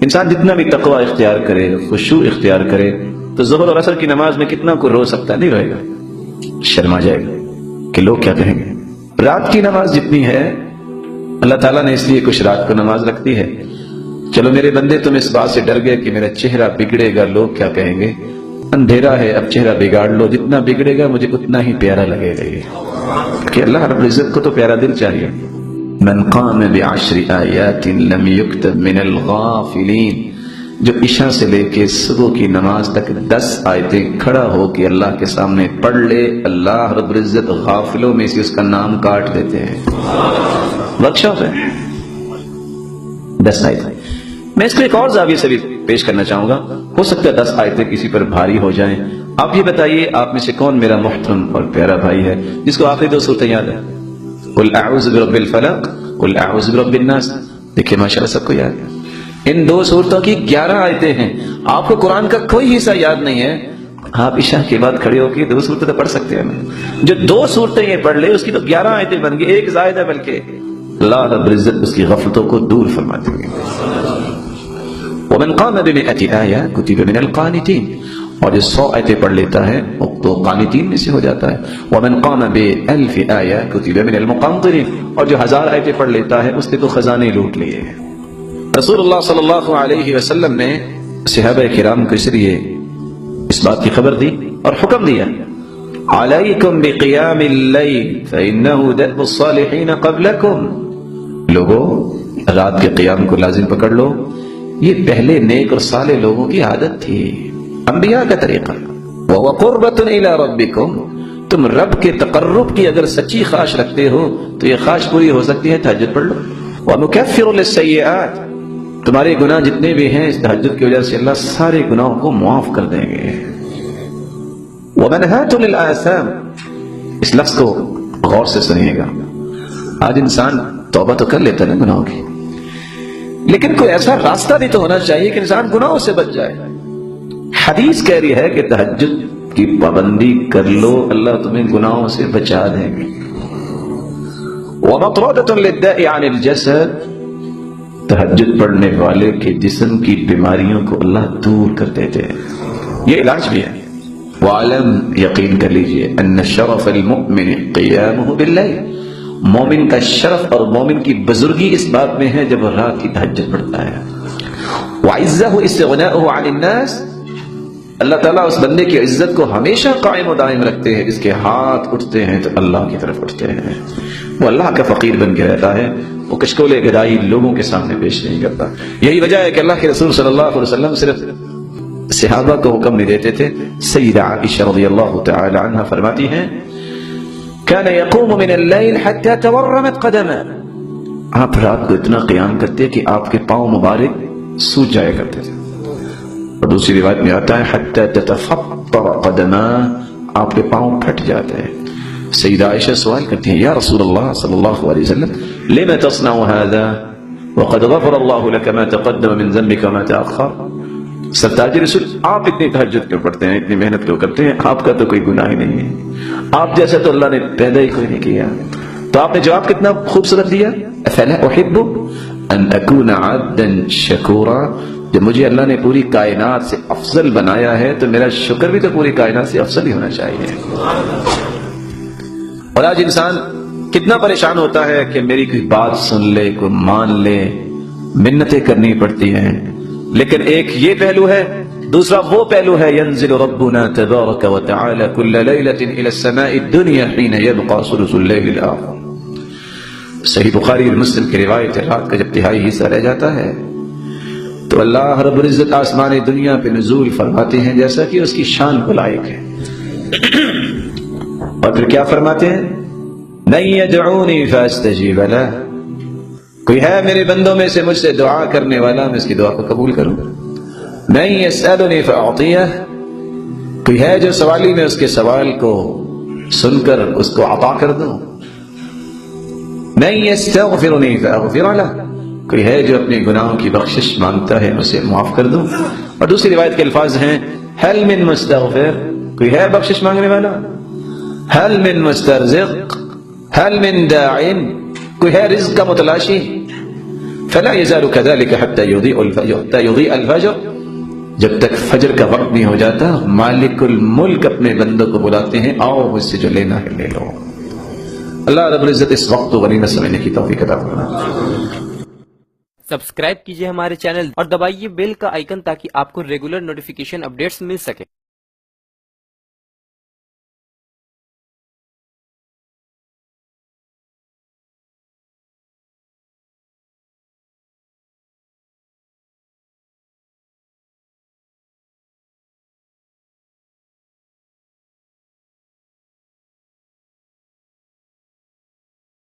انسان جتنا بھی تقوی اختیار کرے، خشوع اختیار کرے، تو ظہر اور عصر کی نماز میں کتنا کو رو سکتا نہیں رہے گا، شرما جائے گا کہ لوگ کیا کہیں گے۔ رات کی نماز جتنی ہے، اللہ تعالیٰ نے اس لیے کچھ رات کو نماز رکھتی ہے، چلو میرے بندے تم اس بات سے ڈر گئے کہ میرا چہرہ بگڑے گا، لوگ کیا کہیں گے، اندھیرا ہے اب چہرہ بگاڑ لو، جتنا بگڑے گا مجھے اتنا ہی پیارا لگے گا، یہ کہ اللہ رب العزت کو تو پیارا دل چاہیے۔ من قام بعشر آیات لم یکتب من الغافلین، جو عشاء سے لے کے صبح کی نماز تک 10 آیتیں کھڑا ہو کے اللہ کے سامنے پڑھ لے، اللہ رب العزت غافلوں میں سے اس کا نام کاٹ دیتے ہیں۔ ورکشاپ ہے 10 آیتیں۔ میں اس کو ایک اور زاویے سے بھی پیش کرنا چاہوں گا، ہو سکتا ہے 10 آیتیں کسی پر بھاری ہو جائیں۔ آپ یہ بتائیے آپ میں سے کون میرا محترم اور پیارا بھائی ہے جس کو آخری 2 صورتیں یاد ہیں؟ قل اعوذ برب الفلق، قل اعوذ برب الناس۔ دیکھیں ماشاءاللہ سب کو یاد ہے۔ ان 2 صورتوں کی 11 آیتیں ہیں، آپ کو قرآن کا کوئی حصہ یاد نہیں ہے، آپ عشاء کے بعد کھڑے ہو کے 2 صورتیں تو پڑھ سکتے ہیں۔ جو 2 صورتیں یہ پڑھ لے اس کی تو 11 آیتیں بن گئی، ایک زائد ہے، بلکہ اللہ رب العزت اس کی غفلتوں کو دور فرما دیں گے۔ ومن قام ب100 آیہ کتب من القانتین، اور جو 100 آیتیں پڑھ لیتا ہے وہ تو قانتین میں سے ہو جاتا ہے۔ ومن قام ب1000 آیہ کتب من المقنطرین، اور جو 1000 آیتیں پڑھ لیتا ہے اس نے تو خزانے لوٹ لیے۔ رسول اللہ صلی اللہ علیہ وسلم نے صحابہ کرام کو اس لیے اس بات کی خبر دی اور حکم دیا، علیکم بقیام اللیل فإنہ دأب الصالحین قبلکم، لوگوں رات کے قیام کو لازم پکڑ لو، یہ پہلے نیک اور صالح لوگوں کی عادت تھی، انبیاء کا طریقہ۔ وَهُوَ قُرْبَةٌ إِلَىٰ رَبِّكُمْ، تم رب کے تقرب کی اگر سچی خواہش رکھتے ہو تو یہ خواہش پوری ہو سکتی ہے، تہجد پڑھ لو۔ وَمُكَفِّرٌ لِلسَّيِّئَاتِ، تمہارے گناہ جتنے بھی ہیں اس تہجد کی وجہ سے اللہ سارے گناہوں کو معاف کر دیں گے۔ وَمَنْهَاتٌ لِلْآثَامِ، اس لفظ کو غور سے سنیے گا۔ آج انسان توبہ تو کر لیتا ہے گناہوں کی، لیکن کوئی ایسا راستہ بھی تو ہونا چاہیے کہ انسان گناہوں سے بچ جائے۔ حدیث کہہ رہی ہے کہ تہجد کی پابندی کر لو، اللہ تمہیں گناہوں سے بچا دیں گے۔ وَمَطْرَدَةٌ لِلدَّاءِ عَنِ الْجَسَدِ، تہجد پڑھنے والے کے جسم کی بیماریوں کو اللہ دور کر دیتے ہیں، یہ علاج بھی ہے۔ وَعَلَمْ، یقین کر لیجئے، أَنَّ شَرَفَ الْمُؤْمِنِ قِيَامُهُ بِاللَّيْلِ، مومن کا شرف اور مومن کی بزرگی اس بات میں ہے جب وہ رات کی تہجد پڑھتا ہے۔ وَعِزَّهُ اسْتِغْنَاؤُهُ عَنِ النَّاسِ، اللہ تعالیٰ اس بندے کی عزت کو ہمیشہ قائم و دائم رکھتے ہیں، جس کے ہاتھ اٹھتے ہیں تو اللہ کی طرف اٹھتے ہیں، وہ اللہ کا فقیر بن کے رہتا ہے، وہ کشکول گدائی لوگوں کے سامنے پیش نہیں کرتا۔ یہی وجہ ہے کہ اللہ کے رسول صلی اللہ علیہ وسلم صرف صحابہ کو حکم نہیں دیتے تھے۔ سیدہ عائشہ رضی اللہ تعالی عنہ فرماتی ہیں، كان يقوم من الليل حتى تورمت قدمه، آپ رات کو اتنا قیام کرتے کہ آپ کے پاؤں مبارک سوج جایا کرتے تھے، اور دوسری روایت میں آتا ہے حتى تتفطر قدماه، آپ کے پاؤں پھٹ جاتے ہیں۔ سیدہ عائشہ سوال کرتی ہیں، یا رسول اللہ صلی اللہ علیہ وسلم لما تصنع هذا وقد غفر اللہ لك ما تقدم من ذنبك وما تأخر، سرتاج رسول آپ اتنی تہجد کیوں پڑھتے ہیں، اتنی محنت کیوں کرتے ہیں، آپ کا تو کوئی گناہ ہی نہیں ہے، آپ جیسا تو اللہ نے پیدا ہی کوئی نہیں کیا۔ تو آپ نے جواب کتنا خوبصورت دیا، افلا احب ان اکون عبدا شکورا، جب مجھے اللہ نے پوری کائنات سے افضل بنایا ہے تو میرا شکر بھی تو پوری کائنات سے افضل ہی ہونا چاہیے۔ اور آج انسان کتنا پریشان ہوتا ہے کہ میری کوئی بات سن لے، کوئی مان لے، منتیں کرنی پڑتی ہیں، لیکن ایک یہ پہلو ہے، دوسرا وہ پہلو ہے، ينزل ربنا تبارک وتعالی كل ليلة الى السماء الدنيا حين يبقى ثلث الليل الاخر۔ صحیح بخاری اور مسلم کی روایت ہے، رات کا جب تہائی حصہ رہ جاتا ہے تو اللہ رب العزت آسمان دنیا پہ نزول فرماتے ہیں جیسا کہ اس کی شان کو لائق ہے، اور پھر کیا فرماتے ہیں، من يدعوني فاستجیب له، کوئی ہے میرے بندوں میں سے مجھ سے دعا کرنے والا، میں اس کی دعا کو قبول کروں۔ من يسألني فأعطيه، کوئی ہے جو سوالی میں اس کے سوال کو سن کر اس کو عطا کر دوں۔ من يستغفرني فأغفر له، کوئی ہے جو اپنے گناہوں کی بخشش مانگتا ہے اسے معاف کر دوں۔ اور دوسری روایت کے الفاظ ہیں، هل من مستغفر، کوئی ہے بخشش مانگنے والا، هل من مسترزق، هل من داع، کوئی ہے رزق کا متلاشی، فلا يزال كذلك حتى يضيء الفجر، جب تک فجر کا وقت نہیں ہو جاتا مالک الملک اپنے بندوں کو بلاتے ہیں، آؤ مجھ سے جو لینا ہے لے لو۔ اللہ رب العزت اس وقت کو غنیمت سمجھنے کی توفیق عطا فرمائے۔ سبسکرائب کیجئے ہمارے چینل اور دبائیے بیل کا آئیکن تاکہ آپ کو ریگولر نوٹیفیکیشن اپڈیٹس مل سکے۔